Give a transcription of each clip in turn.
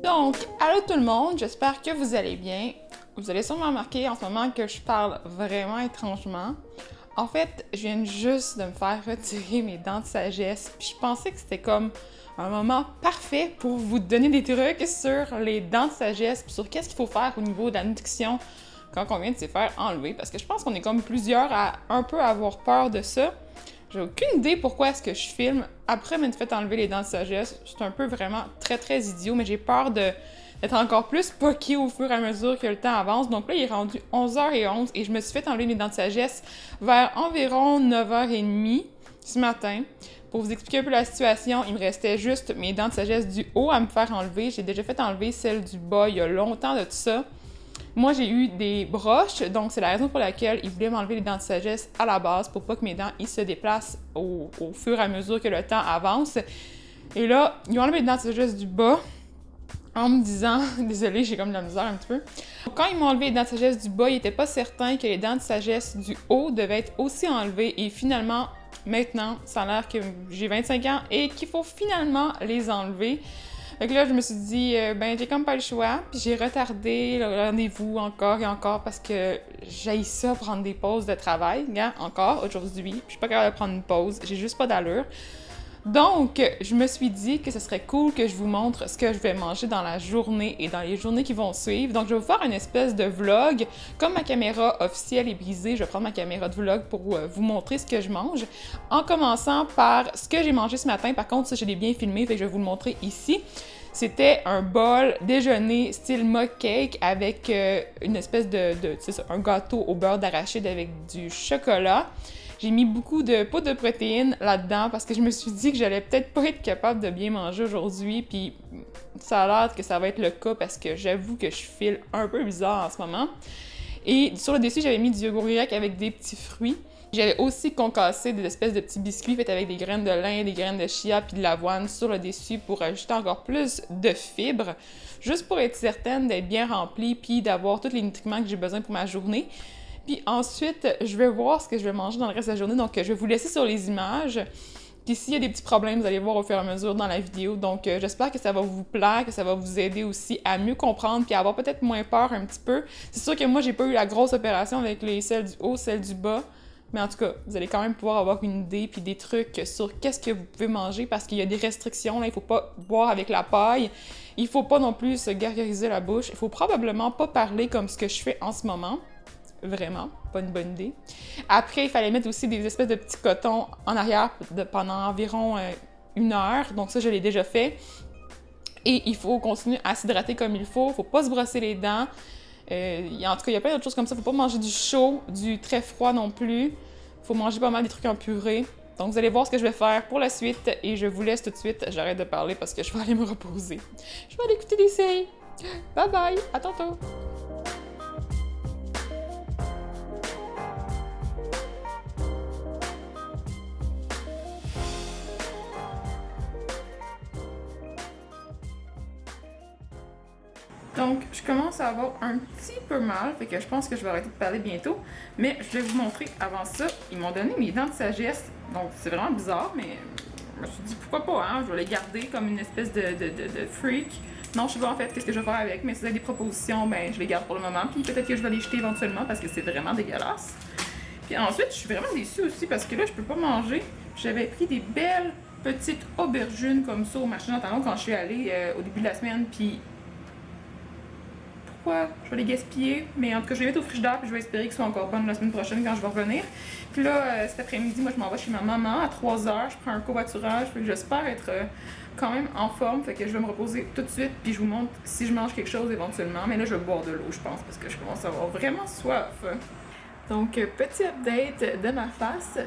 Donc, allô tout le monde, j'espère que vous allez bien. Vous allez sûrement remarquer en ce moment que je parle vraiment étrangement. En fait, je viens juste de me faire retirer mes dents de sagesse, puis je pensais que c'était comme un moment parfait pour vous donner des trucs sur les dents de sagesse, puis sur qu'est-ce qu'il faut faire au niveau de la nutrition quand on vient de se faire enlever, parce que je pense qu'on est comme plusieurs à un peu avoir peur de ça. J'ai aucune idée pourquoi est-ce que je filme après m'être fait enlever les dents de sagesse. C'est un peu vraiment très idiot, mais j'ai peur d'être encore plus poquée au fur et à mesure que le temps avance. Donc là, il est rendu 11h11 et je me suis fait enlever mes dents de sagesse vers environ 9h30 ce matin. Pour vous expliquer un peu la situation, il me restait juste mes dents de sagesse du haut à me faire enlever. J'ai déjà fait enlever celles du bas il y a longtemps de tout ça. Moi, j'ai eu des broches, donc c'est la raison pour laquelle ils voulaient m'enlever les dents de sagesse à la base pour pas que mes dents ils se déplacent au fur et à mesure que le temps avance. Et là, ils ont enlevé les dents de sagesse du bas en me disant, désolée, j'ai comme de la misère un petit peu. Quand ils m'ont enlevé les dents de sagesse du bas, ils n'étaient pas certains que les dents de sagesse du haut devaient être aussi enlevées et finalement, maintenant, ça a l'air que j'ai 25 ans et qu'il faut finalement les enlever. Fait que là, je me suis dit, j'ai comme pas le choix, puis j'ai retardé le rendez-vous encore et encore parce que j'haïs ça prendre des pauses de travail, encore aujourd'hui, je suis pas capable de prendre une pause, j'ai juste pas d'allure. Donc, je me suis dit que ce serait cool que je vous montre ce que je vais manger dans la journée et dans les journées qui vont suivre. Donc, je vais vous faire une espèce de vlog. Comme ma caméra officielle est brisée, je vais prendre ma caméra de vlog pour vous montrer ce que je mange. En commençant par ce que j'ai mangé ce matin. Par contre, ça, je l'ai bien filmé, fait que je vais vous le montrer ici. C'était un bol déjeuner style mug cake avec une espèce c'est ça, un gâteau au beurre d'arachide avec du chocolat. J'ai mis beaucoup de poudre de protéines là-dedans parce que je me suis dit que j'allais peut-être pas être capable de bien manger aujourd'hui, puis ça a l'air que ça va être le cas parce que j'avoue que je file un peu bizarre en ce moment. Et sur le dessus, j'avais mis du yogourt grec avec des petits fruits. J'avais aussi concassé des espèces de petits biscuits faits avec des graines de lin, des graines de chia puis de l'avoine sur le dessus pour ajouter encore plus de fibres, juste pour être certaine d'être bien remplie puis d'avoir tous les nutriments que j'ai besoin pour ma journée. Puis ensuite, je vais voir ce que je vais manger dans le reste de la journée, donc je vais vous laisser sur les images. Puis s'il y a des petits problèmes, vous allez voir au fur et à mesure dans la vidéo. Donc j'espère que ça va vous plaire, que ça va vous aider aussi à mieux comprendre puis à avoir peut-être moins peur un petit peu. C'est sûr que moi, j'ai pas eu la grosse opération avec celles du haut, celles du bas. Mais en tout cas, vous allez quand même pouvoir avoir une idée puis des trucs sur qu'est-ce que vous pouvez manger parce qu'il y a des restrictions. Là, il faut pas boire avec la paille. Il faut pas non plus se gargariser la bouche. Il faut probablement pas parler comme ce que je fais en ce moment. Vraiment, pas une bonne idée. Après, il fallait mettre aussi des espèces de petits cotons en arrière pendant environ 1 heure. Donc ça, je l'ai déjà fait. Et il faut continuer à s'hydrater comme il faut. Faut pas se brosser les dents. En tout cas, il y a plein d'autres choses comme ça. Faut pas manger du chaud, du très froid non plus. Faut manger pas mal des trucs en purée. Donc vous allez voir ce que je vais faire pour la suite. Et je vous laisse tout de suite. J'arrête de parler parce que je vais aller me reposer. Je vais aller écouter des séries. Bye bye, à tantôt! Donc, je commence à avoir un petit peu mal, fait que je pense que je vais arrêter de parler bientôt. Mais je vais vous montrer avant ça, ils m'ont donné mes dents de sagesse. Donc, c'est vraiment bizarre, mais je me suis dit pourquoi pas, hein? Je vais les garder comme une espèce de freak. Non, je sais pas en fait qu'est-ce que je vais faire avec, mais si vous avez des propositions, ben je les garde pour le moment. Puis peut-être que je vais les jeter éventuellement parce que c'est vraiment dégueulasse. Puis ensuite, je suis vraiment déçue aussi parce que là, je peux pas manger. J'avais pris des belles petites aubergines comme ça au marché d'Antalon quand je suis allée au début de la semaine, puis je vais les gaspiller, mais en tout cas, je vais les mettre au frigidaire puis je vais espérer qu'ils soient encore bonnes la semaine prochaine quand je vais revenir. Puis là, cet après-midi, moi, je m'en vais chez ma maman à 3h, je prends un covoiturage, puis j'espère être quand même en forme, fait que je vais me reposer tout de suite, puis je vous montre si je mange quelque chose éventuellement. Mais là, je vais boire de l'eau, je pense, parce que je commence à avoir vraiment soif. Donc, petit update de ma face.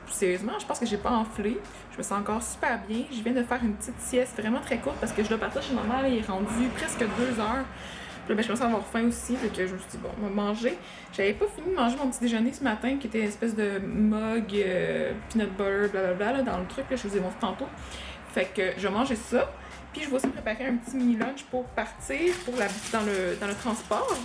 Sérieusement, je pense que j'ai pas enflé. Je me sens encore super bien. Je viens de faire une petite sieste vraiment très courte parce que je dois partir chez ma mère, il est rendu presque 2 heures. Puis là, je commence à avoir faim aussi, fait que je me suis dit, bon, on va manger. J'avais pas fini de manger mon petit déjeuner ce matin, qui était une espèce de mug, peanut butter, blablabla, là, dans le truc, là, je vous ai montré tantôt. Fait que je vais manger ça. Puis je vais aussi préparer un petit mini lunch pour partir dans le transport.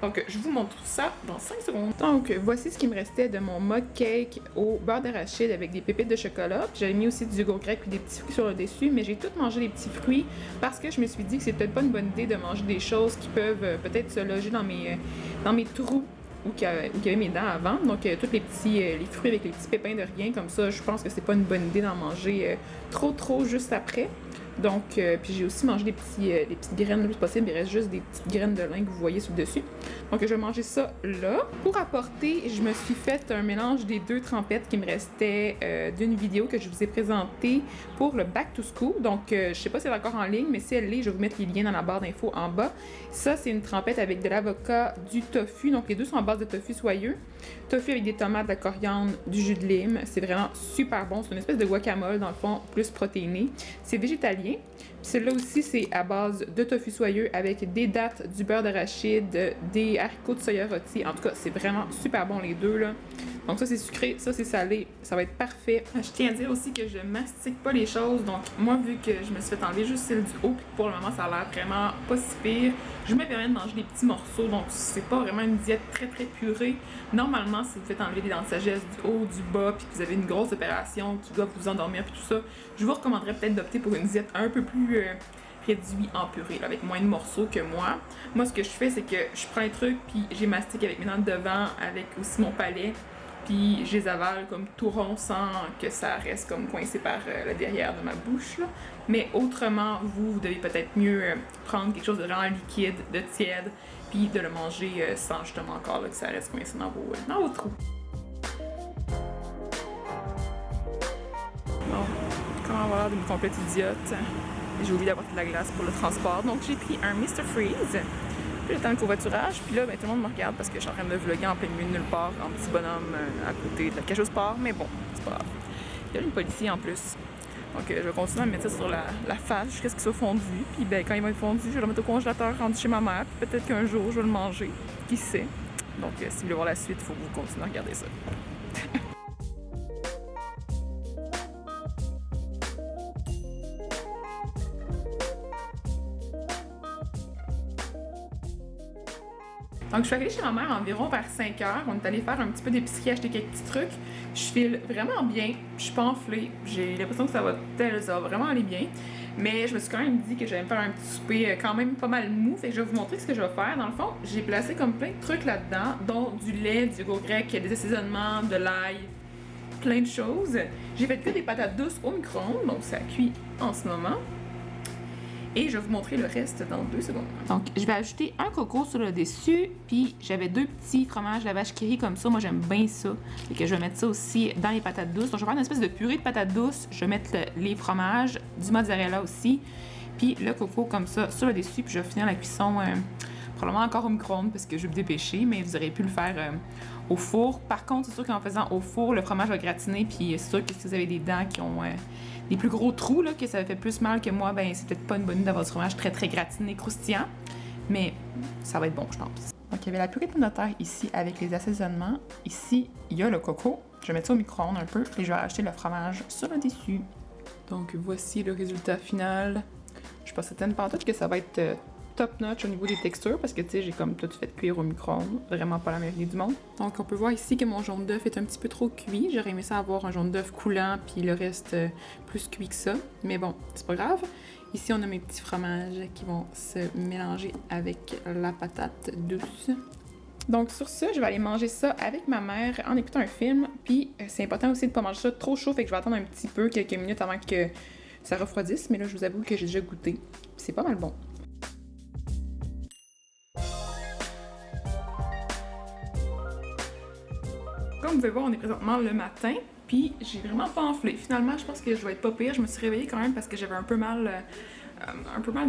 Donc, je vous montre ça dans 5 secondes. Donc, voici ce qui me restait de mon mug cake au beurre d'arachide avec des pépites de chocolat. J'avais mis aussi du yogourt grec et des petits fruits sur le dessus, mais j'ai tout mangé les petits fruits parce que je me suis dit que c'est peut-être pas une bonne idée de manger des choses qui peuvent peut-être se loger dans mes trous où il y avait mes dents avant. Donc, tous les fruits avec les petits pépins de rien, comme ça, je pense que c'est pas une bonne idée d'en manger trop juste après. Donc, puis j'ai aussi mangé des petites graines le plus possible. Il reste juste des petites graines de lin que vous voyez sur le dessus. Donc, je vais manger ça là. Pour apporter, je me suis fait un mélange des 2 trempettes qui me restaient d'une vidéo que je vous ai présentée pour le Back to School. Donc, je sais pas si elle est encore en ligne, mais si elle l'est, je vais vous mettre les liens dans la barre d'infos en bas. Ça, c'est une trempette avec de l'avocat, du tofu. Donc, les deux sont en base de tofu soyeux. Tofu avec des tomates, de la coriandre, du jus de lime. C'est vraiment super bon. C'est une espèce de guacamole, dans le fond, plus protéiné. C'est végétalien. Puis celle-là aussi, c'est à base de tofu soyeux avec des dattes, du beurre d'arachide, des haricots de soya rôtis. En tout cas, c'est vraiment super bon les deux, là. Donc ça, c'est sucré, ça, c'est salé. Ça va être parfait. Je tiens à dire aussi que je mastique pas les choses. Donc moi, vu que je me suis fait enlever juste celle du haut, puis pour le moment, ça a l'air vraiment pas si pire, je me permets de manger des petits morceaux. Donc c'est pas vraiment une diète très purée. Normalement, si vous faites enlever des dents de sagesse du haut, du bas, puis que vous avez une grosse opération qui doit vous endormir, puis tout ça, je vous recommanderais peut-être d'opter pour une diète un peu plus réduit en purée, là, avec moins de morceaux que moi. Moi, ce que je fais, c'est que je prends les trucs, puis j'ai mastique avec mes dents de devant, avec aussi mon palais, puis je les avale comme tout rond sans que ça reste comme coincé par le derrière de ma bouche, là. Mais autrement, vous devez peut-être mieux prendre quelque chose de vraiment liquide, de tiède, puis de le manger sans justement encore là, que ça reste coincé dans vos trous. Bon, comment avoir l'air d'une complète idiote? J'ai oublié d'apporter de la glace pour le transport, donc j'ai pris un Mr. Freeze. Puis le temps de covoiturage, puis là, ben, tout le monde me regarde parce que je suis en train de vlogger en plein milieu de nulle part, en petit bonhomme à côté de la cage au sport, mais bon, c'est pas grave. Il y a une policier en plus. Donc je vais continuer à me mettre ça sur la face jusqu'à ce qu'il soit fondu. Puis ben, quand il va être fondu, je vais le mettre au congélateur rendu chez ma mère. Puis peut-être qu'un jour, je vais le manger. Qui sait? Donc si vous voulez voir la suite, il faut que vous continuez à regarder ça. Donc, je suis arrivée chez ma mère environ vers 5 heures. On est allé faire un petit peu d'épicerie, acheter quelques petits trucs. Je file vraiment bien. Je suis pas enflée. J'ai l'impression que ça va vraiment aller bien. Mais je me suis quand même dit que j'allais me faire un petit souper quand même pas mal mou. Fait que je vais vous montrer ce que je vais faire. Dans le fond, j'ai placé comme plein de trucs là-dedans, dont du lait, du yogourt grec, des assaisonnements, de l'ail, plein de choses. J'ai fait que des patates douces au micro-ondes, donc ça cuit en ce moment. Et je vais vous montrer le reste dans 2 secondes. Donc, je vais ajouter un coco sur le dessus, puis j'avais 2 petits fromages la vache qui rit comme ça. Moi, j'aime bien ça. Et que je vais mettre ça aussi dans les patates douces. Donc, je vais faire une espèce de purée de patates douces. Je vais mettre les fromages, du mozzarella aussi, puis le coco comme ça sur le dessus. Puis je vais finir la cuisson probablement encore au micro-ondes parce que je vais me dépêcher, mais vous auriez pu le faire au four. Par contre, c'est sûr qu'en faisant au four, le fromage va gratiner, puis c'est sûr que si vous avez des dents qui ont des plus gros trous, là, que ça fait plus mal que moi, ben c'est peut-être pas une bonne idée d'avoir du fromage très gratiné, croustillant, mais ça va être bon, je pense. Donc, il y avait la purée de pommes de terre ici avec les assaisonnements. Ici, il y a le coco. Je vais mettre ça au micro-ondes un peu et je vais rajouter le fromage sur le dessus. Donc, voici le résultat final. Je suis pas certaine pantoute que ça va être top notch au niveau des textures parce que tu sais, j'ai comme tout fait cuire au micro-ondes, vraiment pas la meilleure idée du monde. Donc on peut voir ici que mon jaune d'œuf est un petit peu trop cuit. J'aurais aimé ça avoir un jaune d'œuf coulant puis le reste plus cuit que ça, mais bon, c'est pas grave. Ici on a mes petits fromages qui vont se mélanger avec la patate douce. Donc sur ça, je vais aller manger ça avec ma mère en écoutant un film. Puis c'est important aussi de pas manger ça trop chaud, fait que je vais attendre un petit peu, quelques minutes avant que ça refroidisse. Mais là, je vous avoue que j'ai déjà goûté. C'est pas mal bon. Comme vous pouvez voir, on est présentement le matin, puis j'ai vraiment pas enflé. Finalement, je pense que je vais être pas pire. Je me suis réveillée quand même parce que j'avais un peu mal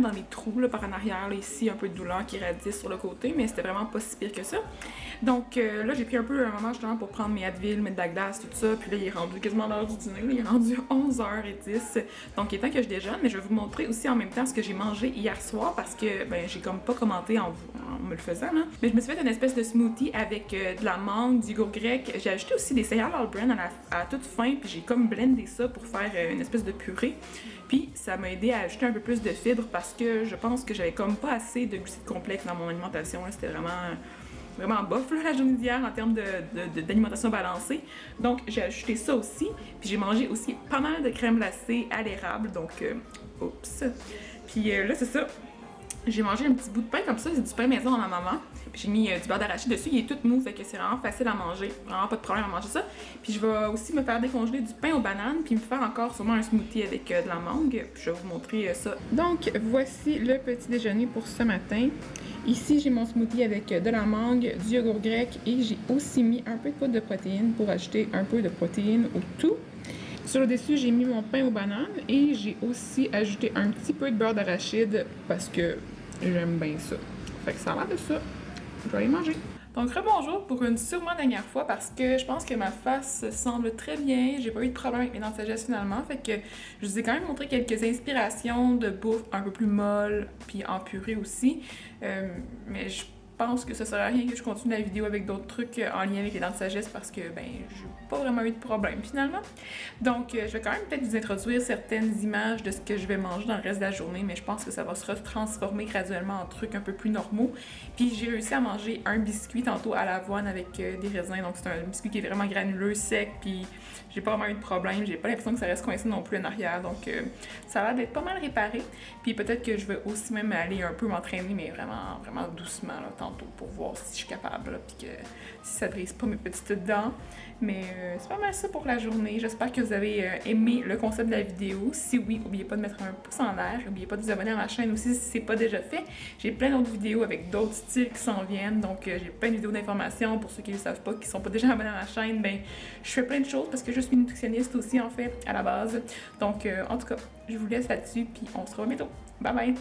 dans mes trous, là, par en arrière, là, ici, un peu de douleur qui radie sur le côté, mais c'était vraiment pas si pire que ça. Donc là, j'ai pris un peu un moment justement pour prendre mes Advil, mes Dagdas, tout ça, puis là, il est rendu quasiment l'heure du dîner, là, il est rendu 11h10, donc il est temps que je déjeune, mais je vais vous montrer aussi en même temps ce que j'ai mangé hier soir, parce que, ben, j'ai comme pas commenté en me le faisant, là. Mais je me suis fait une espèce de smoothie avec de la mangue, du yogourt grec, j'ai ajouté aussi des céréales all brand à la toute fin, puis j'ai comme blendé ça pour faire une espèce de purée. Puis ça m'a aidé à ajouter un peu plus de fibres parce que je pense que j'avais comme pas assez de glucides complexes dans mon alimentation. C'était vraiment vraiment bof là, la journée d'hier en termes d'alimentation balancée. Donc j'ai ajouté ça aussi. Puis j'ai mangé aussi pas mal de crème glacée à l'érable. Donc, oups. Puis là, c'est ça. J'ai mangé un petit bout de pain comme ça, c'est du pain maison à ma maman. Puis j'ai mis du beurre d'arachide dessus, il est tout mou, fait que c'est vraiment facile à manger. Vraiment pas de problème à manger ça. Puis je vais aussi me faire décongeler du pain aux bananes, puis me faire encore sûrement un smoothie avec de la mangue. Puis je vais vous montrer ça. Donc voici le petit déjeuner pour ce matin. Ici j'ai mon smoothie avec de la mangue, du yogourt grec et j'ai aussi mis un peu de poudre de protéines pour ajouter un peu de protéines au tout. Sur le dessus, j'ai mis mon pain aux bananes et j'ai aussi ajouté un petit peu de beurre d'arachide parce que j'aime bien ça. Fait que ça a l'air de ça. Je vais aller manger. Donc, rebonjour pour une sûrement dernière fois parce que je pense que ma face semble très bien. J'ai pas eu de problème avec mes dents de sagesse finalement. Fait que je vous ai quand même montré quelques inspirations de bouffe un peu plus molle puis en purée aussi. Mais je pense que ça sert à rien que je continue la vidéo avec d'autres trucs en lien avec les dents de sagesse parce que ben j'ai pas vraiment eu de problème finalement. Donc je vais quand même peut-être vous introduire certaines images de ce que je vais manger dans le reste de la journée, mais je pense que ça va se transformer graduellement en trucs un peu plus normaux. Puis j'ai réussi à manger un biscuit tantôt à l'avoine avec des raisins, donc c'est un biscuit qui est vraiment granuleux, sec, puis j'ai pas vraiment eu de problème, j'ai pas l'impression que ça reste coincé non plus en arrière, donc ça a l'air d'être pas mal réparé. Puis peut-être que je vais aussi même aller un peu m'entraîner, mais vraiment, vraiment doucement là, tantôt pour voir si je suis capable, là, puis que si ça brise pas mes petites dents. Mais c'est pas mal ça pour la journée. J'espère que vous avez aimé le concept de la vidéo. Si oui, n'oubliez pas de mettre un pouce en l'air. N'oubliez pas de vous abonner à ma chaîne aussi si c'est pas déjà fait. J'ai plein d'autres vidéos avec d'autres styles qui s'en viennent. Donc j'ai plein de vidéos d'informations pour ceux qui ne le savent pas, qui sont pas déjà abonnés à ma chaîne. Ben, je fais plein de choses parce que je suis nutritionniste aussi en fait à la base. Donc en tout cas, je vous laisse là-dessus puis on se revoit bientôt. Bye bye!